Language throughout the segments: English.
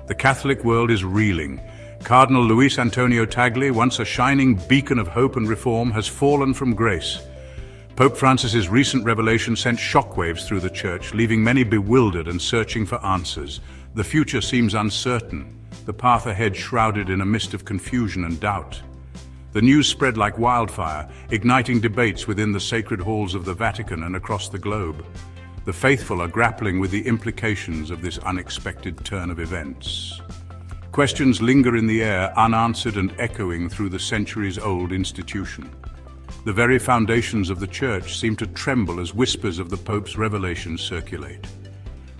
The Catholic world is reeling. Cardinal Luis Antonio Tagle, once a shining beacon of hope and reform, has fallen from grace. Pope Francis's recent revelation sent shockwaves through the Church, leaving many bewildered and searching for answers. The future seems uncertain, the path ahead shrouded in a mist of confusion and doubt. The news spread like wildfire, igniting debates within the sacred halls of the Vatican and across the globe. The faithful are grappling with the implications of this unexpected turn of events. Questions linger in the air, unanswered and echoing through the centuries-old institution. The very foundations of the Church seem to tremble as whispers of the Pope's revelations circulate.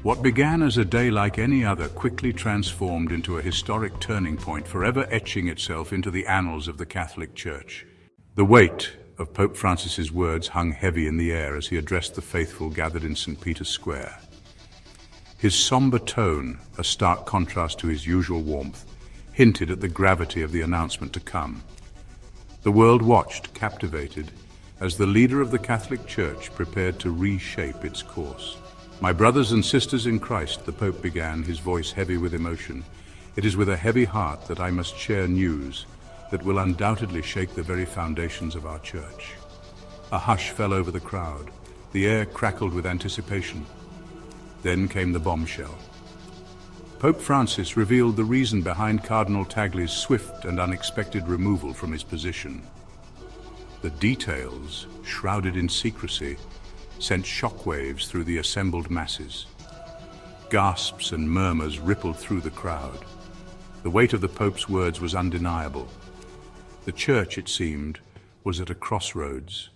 What began as a day like any other quickly transformed into a historic turning point, forever etching itself into the annals of the Catholic Church. The weight of Pope Francis's words hung heavy in the air as he addressed the faithful gathered in St. Peter's Square. His somber tone, a stark contrast to his usual warmth, hinted at the gravity of the announcement to come. The world watched, captivated, as the leader of the Catholic Church prepared to reshape its course. "My brothers and sisters in Christ," the Pope began, his voice heavy with emotion, "it is with a heavy heart that I must share news that will undoubtedly shake the very foundations of our Church." A hush fell over the crowd. The air crackled with anticipation. Then came the bombshell. Pope Francis revealed the reason behind Cardinal Tagle's swift and unexpected removal from his position. The details, shrouded in secrecy, sent shockwaves through the assembled masses. Gasps and murmurs rippled through the crowd. The weight of the Pope's words was undeniable. The Church, it seemed, was at a crossroads.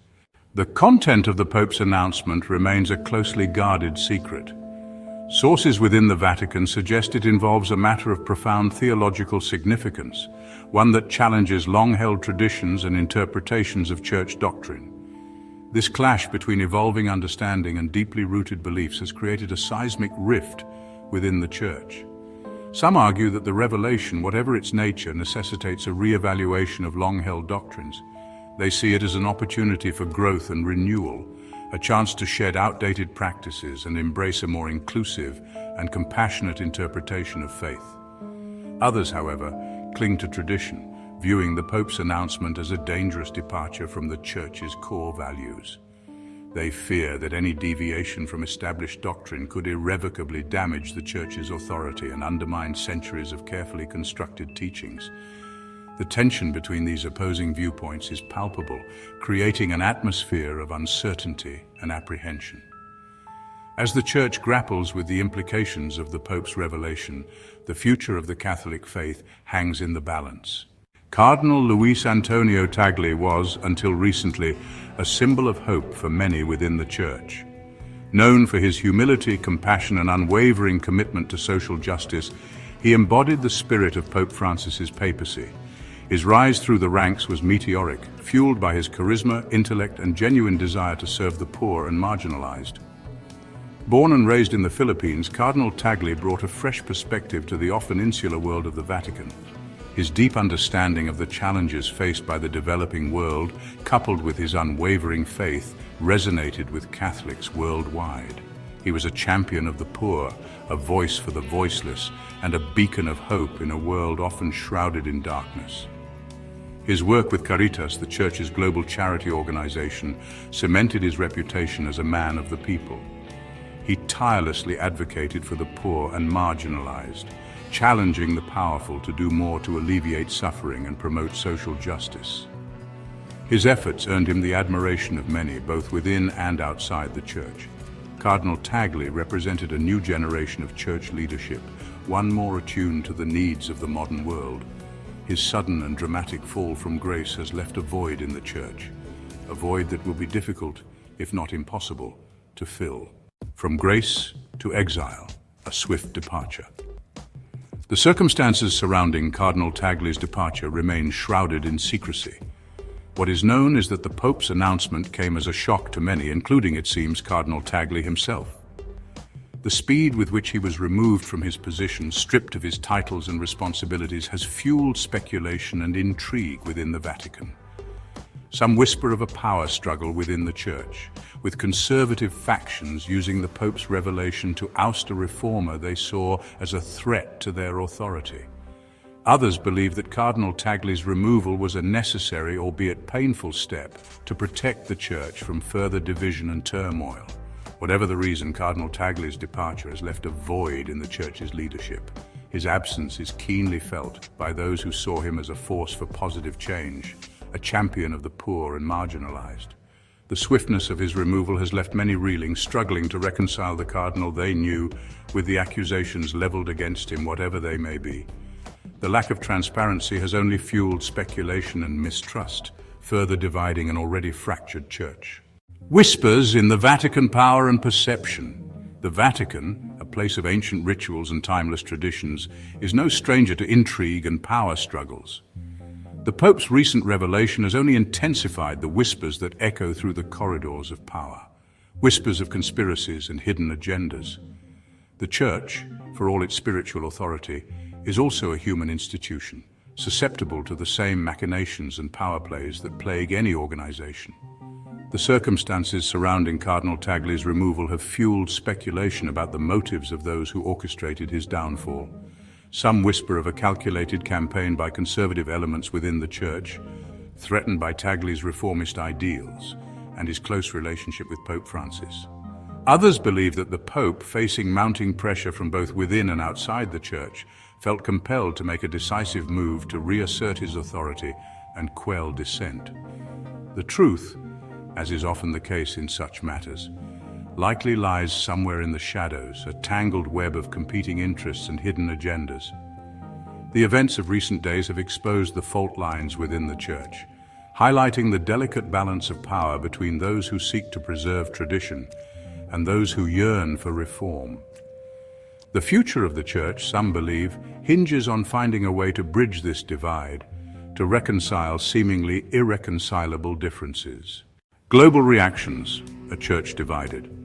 The content of the Pope's announcement remains a closely guarded secret. Sources within the Vatican suggest it involves a matter of profound theological significance, one that challenges long-held traditions and interpretations of Church doctrine. This clash between evolving understanding and deeply rooted beliefs has created a seismic rift within the Church. Some argue that the revelation, whatever its nature, necessitates a re-evaluation of long-held doctrines. They see it as an opportunity for growth and renewal, a chance to shed outdated practices and embrace a more inclusive and compassionate interpretation of faith. Others, however, cling to tradition, viewing the Pope's announcement as a dangerous departure from the Church's core values. They fear that any deviation from established doctrine could irrevocably damage the Church's authority and undermine centuries of carefully constructed teachings. The tension between these opposing viewpoints is palpable, creating an atmosphere of uncertainty and apprehension. As the Church grapples with the implications of the Pope's revelation, the future of the Catholic faith hangs in the balance. Cardinal Luis Antonio Tagle was, until recently, a symbol of hope for many within the Church. Known for his humility, compassion, and unwavering commitment to social justice, he embodied the spirit of Pope Francis's papacy. His rise through the ranks was meteoric, fueled by his charisma, intellect, and genuine desire to serve the poor and marginalized. Born and raised in the Philippines, Cardinal Tagle brought a fresh perspective to the often insular world of the Vatican. His deep understanding of the challenges faced by the developing world, coupled with his unwavering faith, resonated with Catholics worldwide. He was a champion of the poor, a voice for the voiceless, and a beacon of hope in a world often shrouded in darkness. His work with Caritas, the Church's global charity organization, cemented his reputation as a man of the people. He tirelessly advocated for the poor and marginalized, challenging the powerful to do more to alleviate suffering and promote social justice. His efforts earned him the admiration of many, both within and outside the Church. Cardinal Tagle represented a new generation of Church leadership, one more attuned to the needs of the modern world. His sudden and dramatic fall from grace has left a void in the Church, a void that will be difficult, if not impossible, to fill. From grace to exile, a swift departure. The circumstances surrounding Cardinal Tagle's departure remain shrouded in secrecy. What is known is that the Pope's announcement came as a shock to many, including, it seems, Cardinal Tagle himself. The speed with which he was removed from his position, stripped of his titles and responsibilities, has fueled speculation and intrigue within the Vatican. Some whisper of a power struggle within the Church, with conservative factions using the Pope's revelation to oust a reformer they saw as a threat to their authority. Others believe that Cardinal Tagle's removal was a necessary, albeit painful, step to protect the Church from further division and turmoil. Whatever the reason, Cardinal Tagle's departure has left a void in the Church's leadership. His absence is keenly felt by those who saw him as a force for positive change, a champion of the poor and marginalized. The swiftness of his removal has left many reeling, struggling to reconcile the cardinal they knew with the accusations leveled against him, whatever they may be. The lack of transparency has only fueled speculation and mistrust, further dividing an already fractured Church. Whispers in the Vatican power and perception. The Vatican, a place of ancient rituals and timeless traditions, is no stranger to intrigue and power struggles. The Pope's recent revelation has only intensified the whispers that echo through the corridors of power, whispers of conspiracies and hidden agendas. The Church, for all its spiritual authority, is also a human institution, susceptible to the same machinations and power plays that plague any organization. The circumstances surrounding Cardinal Tagle's removal have fueled speculation about the motives of those who orchestrated his downfall. Some whisper of a calculated campaign by conservative elements within the Church, threatened by Tagle's reformist ideals and his close relationship with Pope Francis. Others believe that the Pope, facing mounting pressure from both within and outside the Church, felt compelled to make a decisive move to reassert his authority and quell dissent. The truth, as is often the case in such matters, likely lies somewhere in the shadows, a tangled web of competing interests and hidden agendas. The events of recent days have exposed the fault lines within the Church, highlighting the delicate balance of power between those who seek to preserve tradition and those who yearn for reform. The future of the Church, some believe, hinges on finding a way to bridge this divide, to reconcile seemingly irreconcilable differences. Global reactions, a Church divided.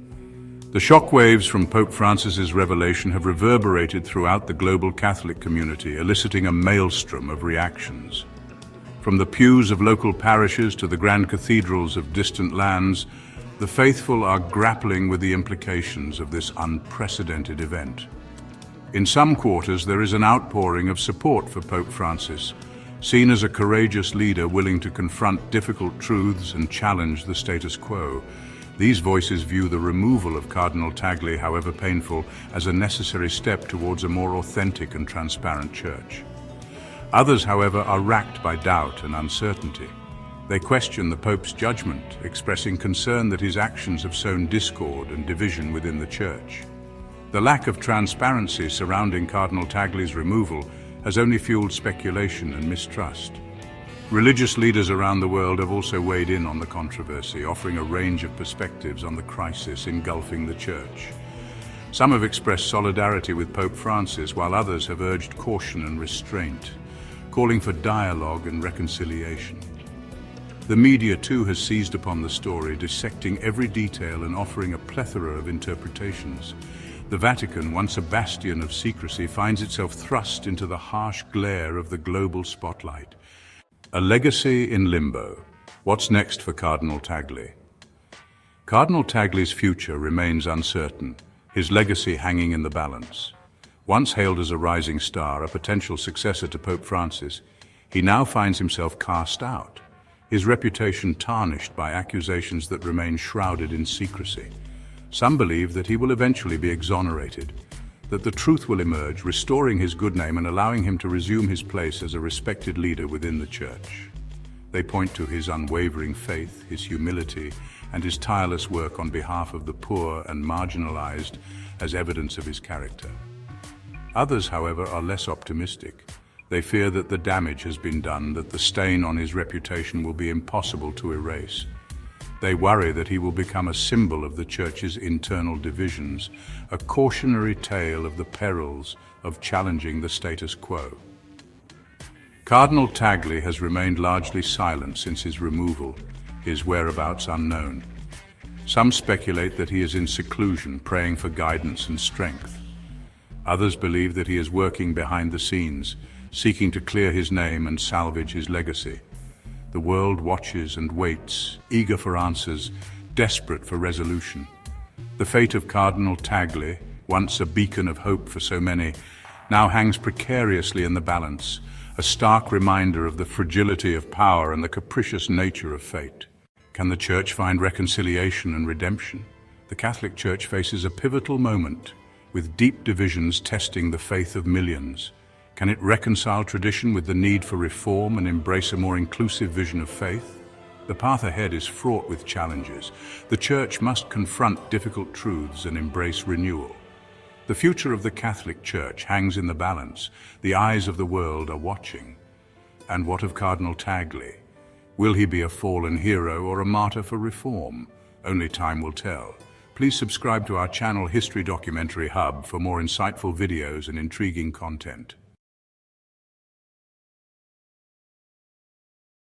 The shockwaves from Pope Francis's revelation have reverberated throughout the global Catholic community, eliciting a maelstrom of reactions. From the pews of local parishes to the grand cathedrals of distant lands, the faithful are grappling with the implications of this unprecedented event. In some quarters, there is an outpouring of support for Pope Francis, seen as a courageous leader willing to confront difficult truths and challenge the status quo. These voices view the removal of Cardinal Tagle, however painful, as a necessary step towards a more authentic and transparent Church. Others, however, are racked by doubt and uncertainty. They question the Pope's judgment, expressing concern that his actions have sown discord and division within the Church. The lack of transparency surrounding Cardinal Tagle's removal has only fueled speculation and mistrust. Religious leaders around the world have also weighed in on the controversy, offering a range of perspectives on the crisis engulfing the Church. Some have expressed solidarity with Pope Francis, while others have urged caution and restraint, calling for dialogue and reconciliation. The media too has seized upon the story, dissecting every detail and offering a plethora of interpretations. The Vatican, once a bastion of secrecy, finds itself thrust into the harsh glare of the global spotlight. A legacy in limbo. What's next for Cardinal Tagle? Cardinal Tagle's future remains uncertain, his legacy hanging in the balance. Once hailed as a rising star, a potential successor to Pope Francis, he now finds himself cast out, his reputation tarnished by accusations that remain shrouded in secrecy. Some believe that he will eventually be exonerated, that the truth will emerge, restoring his good name and allowing him to resume his place as a respected leader within the Church. They point to his unwavering faith, his humility, and his tireless work on behalf of the poor and marginalized as evidence of his character. Others, however, are less optimistic. They fear that the damage has been done, that the stain on his reputation will be impossible to erase. They worry that he will become a symbol of the Church's internal divisions, a cautionary tale of the perils of challenging the status quo. Cardinal Tagle has remained largely silent since his removal, his whereabouts unknown. Some speculate that he is in seclusion, praying for guidance and strength. Others believe that he is working behind the scenes, seeking to clear his name and salvage his legacy. The world watches and waits, eager for answers, desperate for resolution. The fate of Cardinal Tagle, once a beacon of hope for so many, now hangs precariously in the balance, a stark reminder of the fragility of power and the capricious nature of fate. Can the Church find reconciliation and redemption? The Catholic Church faces a pivotal moment, with deep divisions testing the faith of millions. Can it reconcile tradition with the need for reform and embrace a more inclusive vision of faith? The path ahead is fraught with challenges. The Church must confront difficult truths and embrace renewal. The future of the Catholic Church hangs in the balance. The eyes of the world are watching. And what of Cardinal Tagle? Will he be a fallen hero or a martyr for reform? Only time will tell. Please subscribe to our channel History Documentary Hub for more insightful videos and intriguing content.